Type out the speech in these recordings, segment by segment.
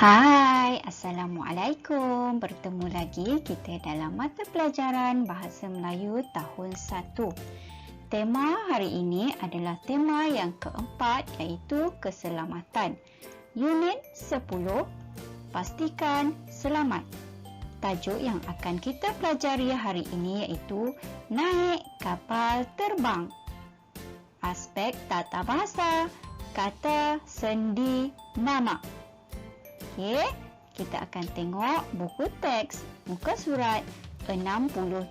Hai, Assalamualaikum. Bertemu lagi kita dalam mata pelajaran Bahasa Melayu tahun 1. Tema hari ini adalah tema yang keempat iaitu keselamatan. Unit 10, pastikan selamat. Tajuk yang akan kita pelajari hari ini iaitu naik kapal terbang. Aspek tata bahasa, kata sendi nama. Okey, kita akan tengok buku teks muka surat 63.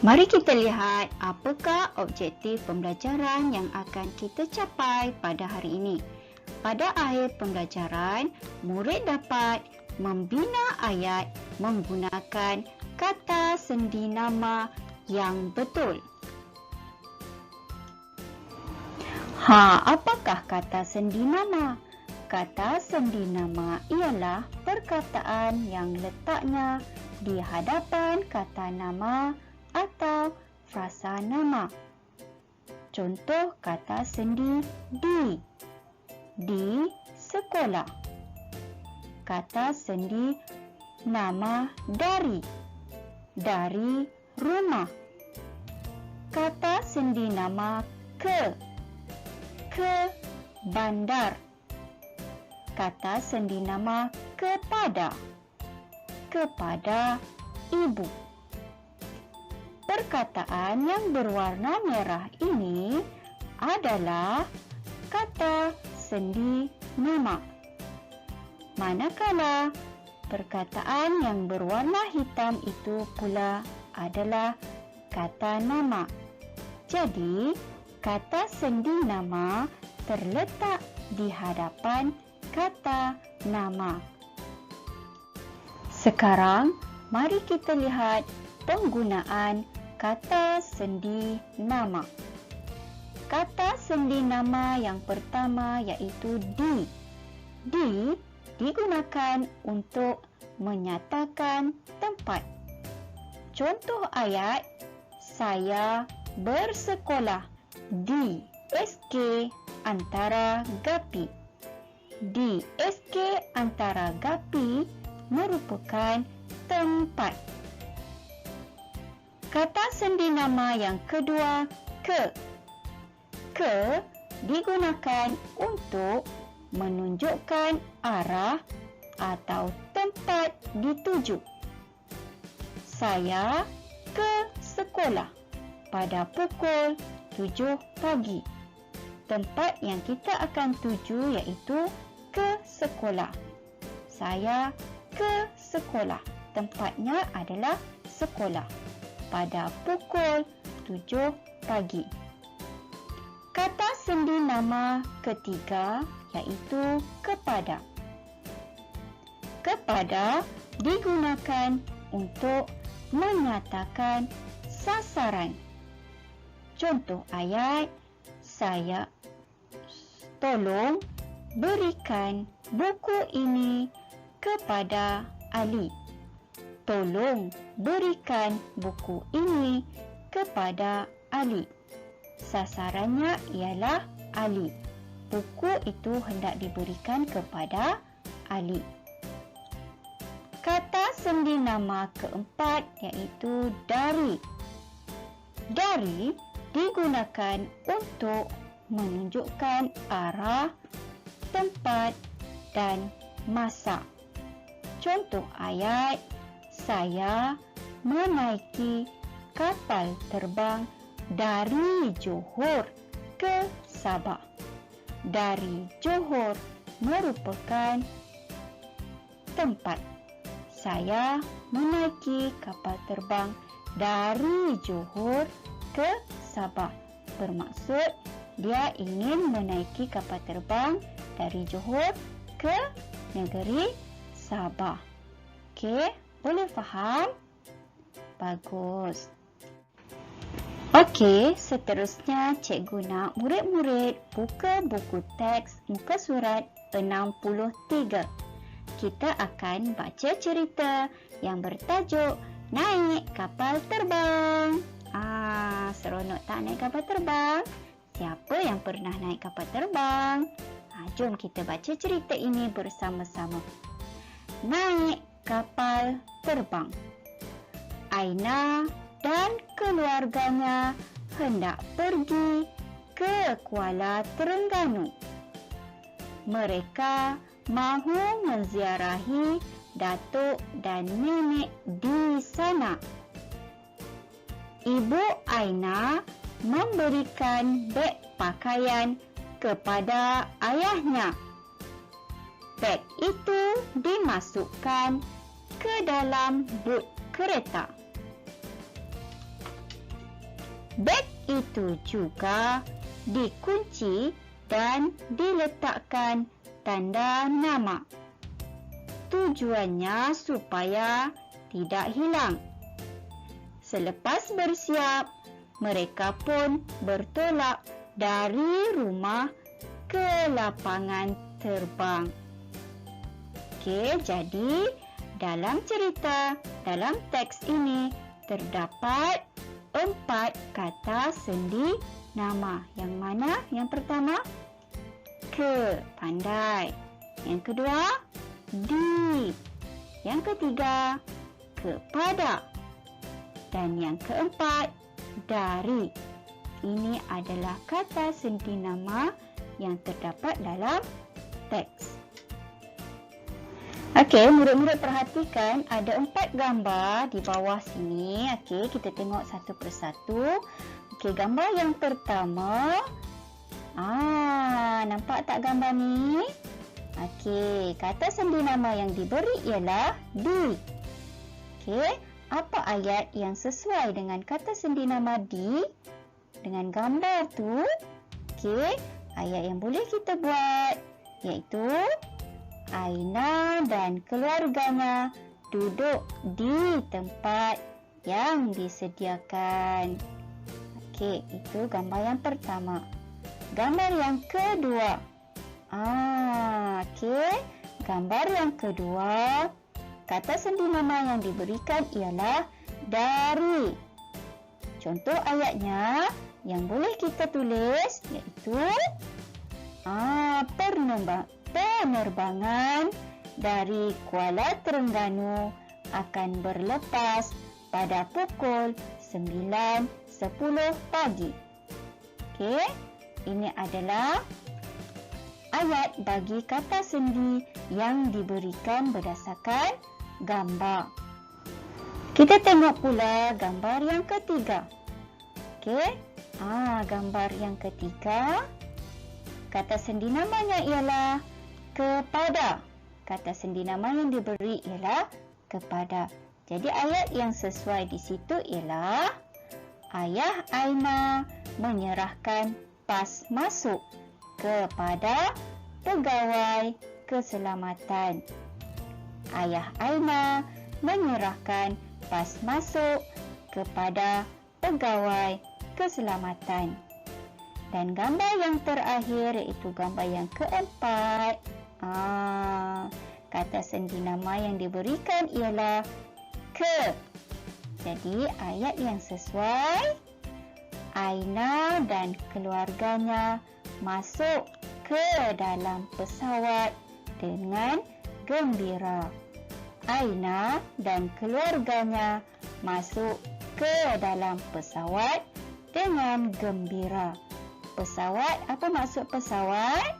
Mari kita lihat apakah objektif pembelajaran yang akan kita capai pada hari ini. Pada akhir pembelajaran, murid dapat membina ayat menggunakan kata sendi nama yang betul. Apakah kata sendi nama? Kata sendi nama ialah perkataan yang letaknya di hadapan kata nama atau frasa nama. Contoh kata sendi di sekolah. Kata sendi nama dari rumah. Kata sendi nama ke bandar. Kata sendi nama kepada ibu. Perkataan yang berwarna merah ini adalah kata sendi nama. Manakala perkataan yang berwarna hitam itu pula adalah kata nama. Jadi, kata sendi nama terletak di hadapan kata nama. Sekarang, mari kita lihat penggunaan kata sendi nama. Kata sendi nama yang pertama iaitu di. Di digunakan untuk menyatakan tempat. Contoh ayat, saya bersekolah di SK Antara Gapi. Di SK Antara Gapi merupakan tempat. Kata sendi nama yang kedua, ke. Ke digunakan untuk menunjukkan arah atau tempat dituju. Saya ke sekolah pada pukul 7 pagi. Tempat yang kita akan tuju iaitu ke sekolah. Saya ke sekolah. Tempatnya adalah sekolah pada pukul 7 pagi. Kata sendi nama ketiga iaitu kepada. Kepada digunakan untuk menyatakan sasaran. Contoh ayat, saya tolong berikan buku ini kepada Ali. Tolong berikan buku ini kepada Ali. Sasarannya ialah Ali. Buku itu hendak diberikan kepada Ali. Kata sendi nama keempat iaitu dari. Dari digunakan untuk menunjukkan arah, tempat dan masa. Contoh ayat, saya menaiki kapal terbang dari Johor ke Sabah. Dari Johor merupakan tempat. Saya menaiki kapal terbang dari Johor ke Sabah. Bermaksud dia ingin menaiki kapal terbang dari Johor ke negeri Sabah. Okey, boleh faham? Bagus. Okey, seterusnya cikgu nak murid-murid buka buku teks muka surat 63. Kita akan baca cerita yang bertajuk Naik Kapal Terbang. Seronok tak naik kapal terbang? Siapa yang pernah naik kapal terbang? jom kita baca cerita ini bersama-sama. Naik kapal terbang. Aina dan keluarganya hendak pergi ke Kuala Terengganu. Mereka mahu menziarahi datuk dan nenek di sana. Ibu Aina memberikan beg pakaian kepada ayahnya. Beg itu dimasukkan ke dalam but kereta. Beg itu juga dikunci dan diletakkan tanda nama. Tujuannya supaya tidak hilang. Selepas bersiap, mereka pun bertolak dari rumah ke lapangan terbang. Okey, jadi dalam cerita, dalam teks ini terdapat 4 kata sendi nama. Yang mana? Yang pertama, ke, pandai. Yang kedua, di. Yang ketiga, kepada. Dan yang keempat, dari. Ini adalah kata sendi nama yang terdapat dalam teks. Okey, murid-murid perhatikan ada 4 gambar di bawah sini. Okey, kita tengok satu persatu. Okey, gambar yang pertama. Nampak tak gambar ni? Okey, kata sendi nama yang diberi ialah di. Okey, apa ayat yang sesuai dengan kata sendi nama di dengan gambar tu? Okey, ayat yang boleh kita buat iaitu Aina dan keluarganya duduk di tempat yang disediakan. Okey, itu gambar yang pertama. Gambar yang kedua. Okey, gambar yang kedua, kata sendi nama yang diberikan ialah dari. Contoh ayatnya yang boleh kita tulis iaitu penerbangan dari Kuala Terengganu akan berlepas pada pukul 9.10 pagi. Okey, ini adalah ayat bagi kata sendi yang diberikan berdasarkan gambar. Kita tengok pula gambar yang ketiga. Okey, gambar yang ketiga, kata sendi namanya ialah kepada. Kata sendi nama yang diberi ialah kepada. Jadi ayat yang sesuai di situ ialah ayah Aina menyerahkan pas masuk kepada pegawai keselamatan. Ayah Aina menyerahkan pas masuk kepada pegawai keselamatan. Dan gambar yang terakhir iaitu gambar yang keempat. Kata sendi nama yang diberikan ialah ke. Jadi ayat yang sesuai, Aina dan keluarganya masuk ke dalam pesawat dengan gembira. Aina dan keluarganya masuk ke dalam pesawat dengan gembira. Pesawat, apa maksud pesawat?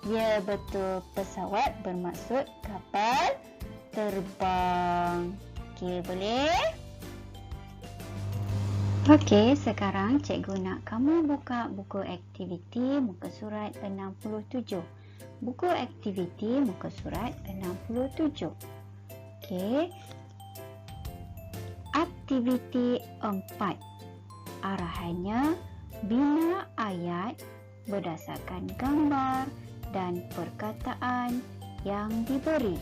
Ya, betul. Pesawat bermaksud kapal terbang. Okey, boleh? Okey, sekarang cikgu nak kamu buka buku aktiviti muka surat 67. Buku aktiviti muka surat 67. Okey. Aktiviti 4. Arahannya bina ayat berdasarkan gambar dan perkataan yang diberi.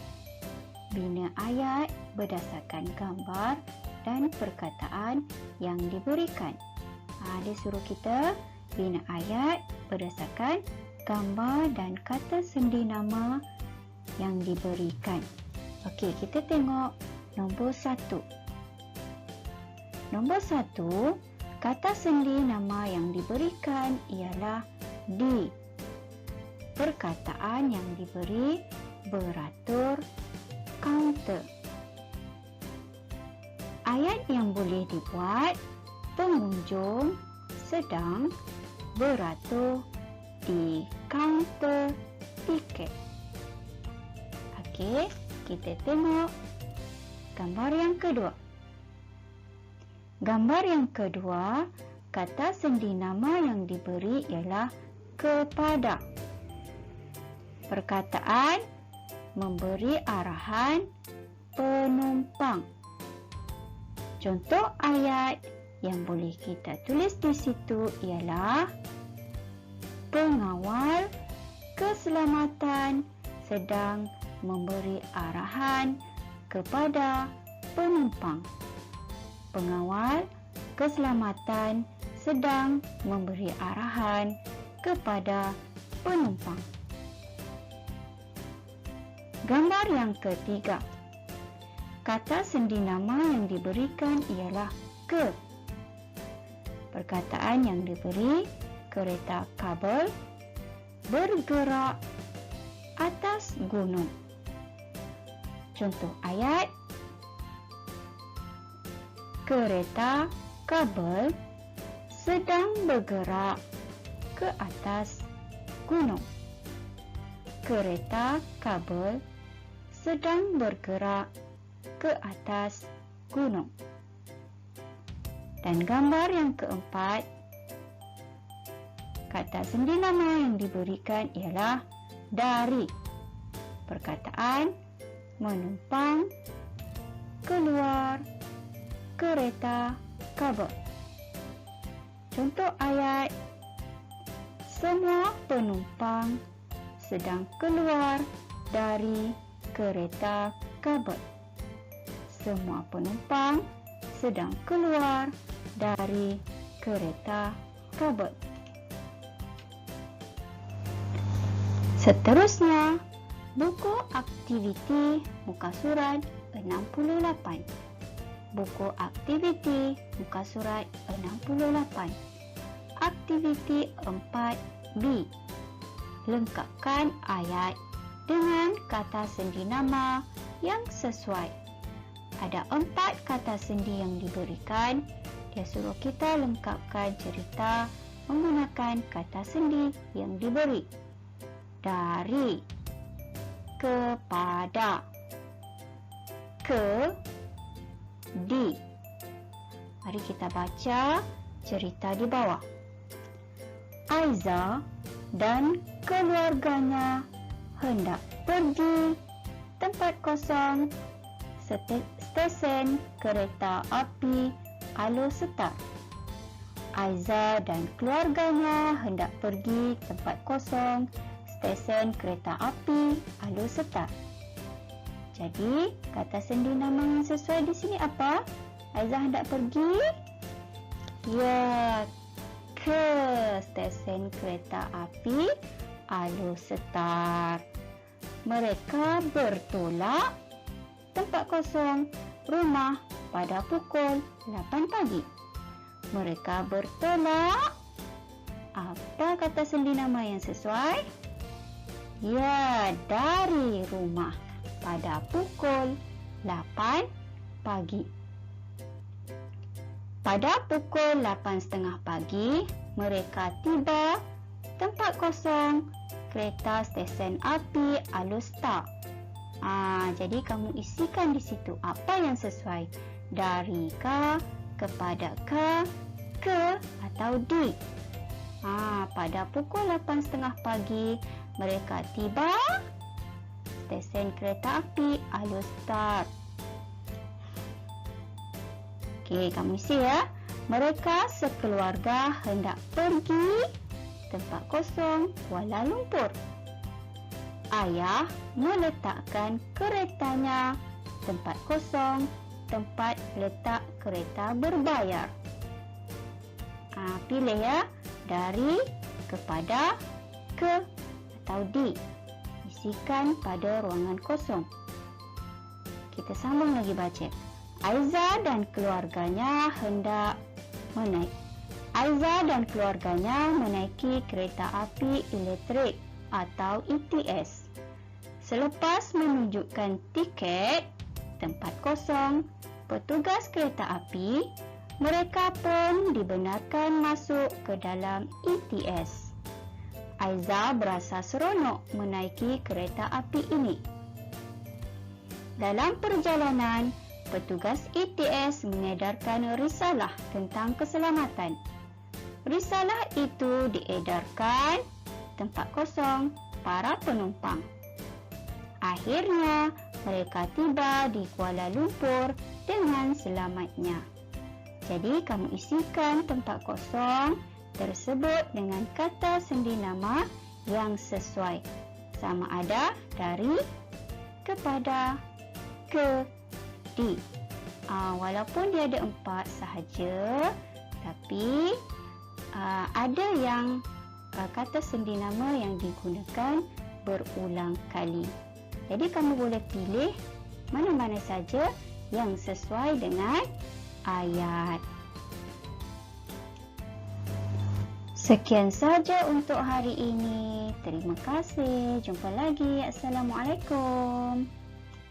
Bina ayat berdasarkan gambar dan perkataan yang diberikan. Dia suruh kita bina ayat berdasarkan gambar dan kata sendi nama yang diberikan. Okey, kita tengok nombor 1. Nombor 1, kata sendi nama yang diberikan ialah di. perkataan yang diberi beratur kaunter. Ayat yang boleh dibuat: pengunjung sedang beratur di kaunter tiket. Okey, kita tengok gambar yang kedua. Gambar yang kedua, kata sendi nama yang diberi ialah kepada. Perkataan memberi arahan penumpang. Contoh ayat yang boleh kita tulis di situ ialah pengawal keselamatan sedang memberi arahan kepada penumpang. Pengawal keselamatan sedang memberi arahan kepada penumpang. Gambar yang ketiga. Kata sendi nama yang diberikan ialah ke. Perkataan yang diberi: kereta kabel bergerak atas gunung. Contoh ayat: kereta kabel sedang bergerak ke atas gunung. Kereta kabel sedang bergerak ke atas gunung. Dan gambar yang keempat, kata sendi nama yang diberikan ialah dari. Perkataan menumpang keluar kereta kabel. Contoh ayat: semua penumpang sedang keluar dari kereta kabel. Semua penumpang sedang keluar dari kereta kabel. Seterusnya, buku aktiviti muka surat 68. Buku aktiviti muka surat 68. Aktiviti 4B. Lengkapkan ayat dengan kata sendi nama yang sesuai. Ada 4 kata sendi yang diberikan. Dia suruh kita lengkapkan cerita menggunakan kata sendi yang diberi. Dari, kepada, ke, di. Mari kita baca cerita di bawah. Aiza dan keluarganya hendak pergi tempat kosong stesen kereta api Alor-Setar. Aiza dan keluarganya hendak pergi tempat kosong stesen kereta api Alor-Setar. Jadi, kata sendi nama yang sesuai di sini apa? Aiza hendak pergi? Ya, ke stesen kereta api Alor-Setar. Mereka bertolak tempat kosong rumah pada pukul 8 pagi. Mereka bertolak. Apa kata sendi nama yang sesuai? Ya, dari rumah pada pukul 8 pagi. Pada pukul 8.30 pagi, mereka tiba tempat kosong kereta stesen api Alor-Setar. Jadi kamu isikan di situ apa yang sesuai. Dari kah, kepada kah, ke atau di. Pada pukul 8.30 pagi mereka tiba stesen kereta api Alor-Setar. Okey, kamu isi ya. Mereka sekeluarga hendak pergi tempat kosong Kuala Lumpur. Ayah meletakkan keretanya tempat kosong tempat letak kereta berbayar. Pilih ya, dari, kepada, ke atau di. Isikan pada ruangan kosong. Kita sambung lagi baca. Aiza dan keluarganya menaiki kereta api elektrik atau ETS. Selepas menunjukkan tiket tempat kosong, petugas kereta api, mereka pun dibenarkan masuk ke dalam ETS. Aiza berasa seronok menaiki kereta api ini. Dalam perjalanan, petugas ETS mengedarkan risalah tentang keselamatan. Risalah itu diedarkan tempat kosong para penumpang. Akhirnya, mereka tiba di Kuala Lumpur dengan selamatnya. Jadi, kamu isikan tempat kosong tersebut dengan kata sendi nama yang sesuai. Sama ada dari, kepada, ke, di. Walaupun dia ada 4 sahaja, tapi ada yang kata sendi nama yang digunakan berulang kali. Jadi kamu boleh pilih mana-mana saja yang sesuai dengan ayat. Sekian saja untuk hari ini. Terima kasih. Jumpa lagi. Assalamualaikum.